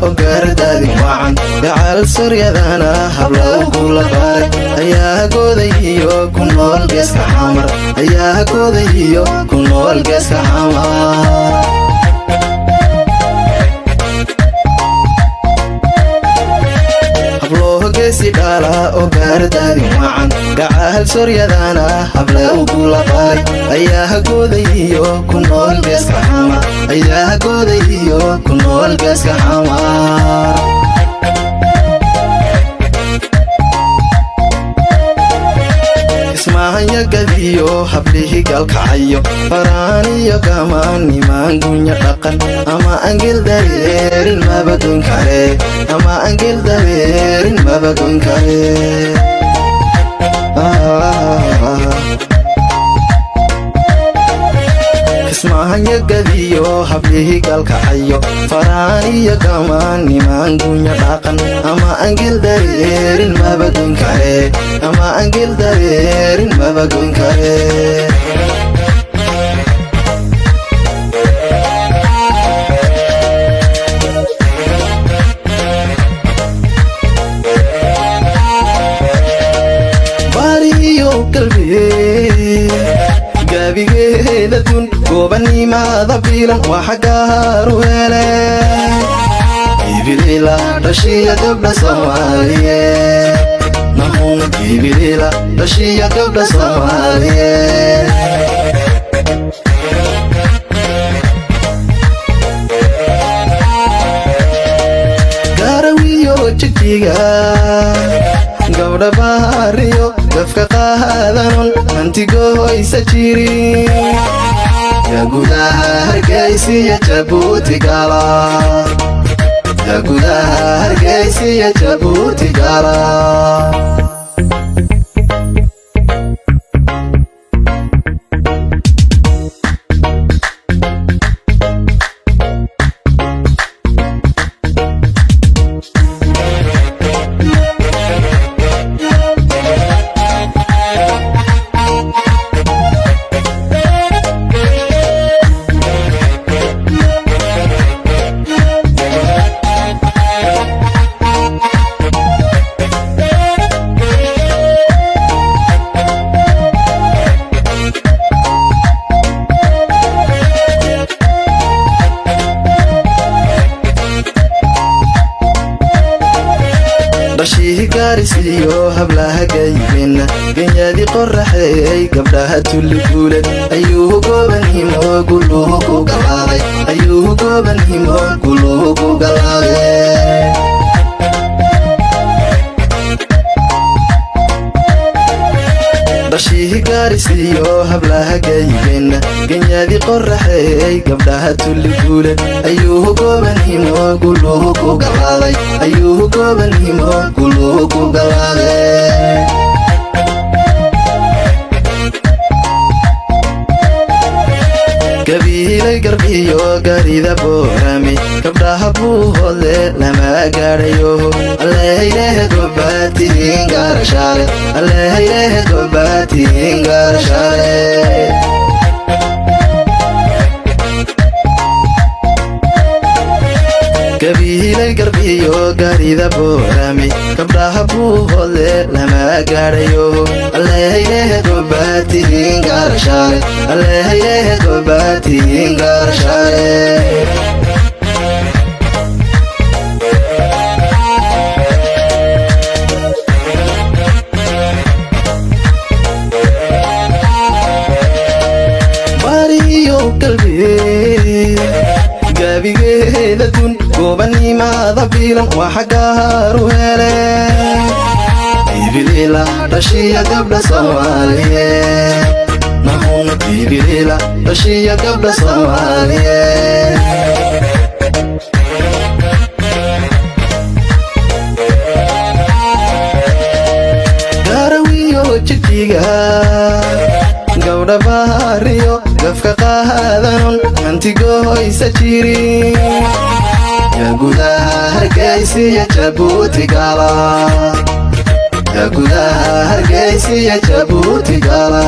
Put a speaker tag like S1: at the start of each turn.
S1: وقردادي وعن جعل سريدانا حبلو كل بارك أيها قوديو كنول جسك حمر أيها قوديو كنول جسك حمر geesi dhala oo gaardadi wacan gacal suryadana habla ugu laqay ayaha goodayo ku nool geeska xamar ayaha goodayo ku nool geeska xamar ismahanya gadiyo hablihi galkacayo faraaniyo gamaan nimangunya dhaqan ama angel dareerin mabadun kare ama angel dareerin mabadun kare ismahanya gadiyo hablihi galkacayo faraaniyo gamaan nimangunya dhaqan ama angel dareerin mabadun kare ama angel dareerin mabadun kare gabigeeda dun goobanimaada biilan waa xagaaru hele ibilila dhashiya gabdha soomaaliyeed nahun ibilila dhashiya gabdha soomaaliyeed gaarawiyo jigjiga gabdha baariyo gafka qaadanon hantigoysa jirin ya gudaha hargeysiya jabuuti gala ya gudaha hargeysiya jabuuti gala dhashihi gaarisiyo hablaha gaybina genyadi qorraxay gabdhaha tulli guuled ayuu goobanhimo guluhu ku galaaday ayuu goobanhimo guluhu ku galaaday dhashihi gaarisiyo hablaha gaybina genyadi qorraxay gabdhaha tulli guuled ayuu goobanhimo guluhu ku galaaday ayuu goobanhimo guluhu ku galaaday gabiilay garbiyo garida boorami gabdhaha buuhoodle lama gaadhayo allehaylehe gobaatihiin gaarashaale allehaylehe gobaatihiin gaarashaale gabiilay garbiyo garida boorami gabdhaha buuhoodle lama gaadhayo allehaylehe gobaatihiin gaarashaale allehaylehe gobaatihiin gaarashaale bariyo qalbi gabigeeda dun goobanimaada biilan waa xagaaru hele ibilila dhashiya gabdha soomaaliyeed nahun ibilila dhashiya gabdha soomaaliyeed gaarawiyo jigjiga gabdha baariyo gafka qaadanon hantigoysa jirin ya gudaha hargeysiya jabuuti gala ya gudaha hargeysiya jabuuti gala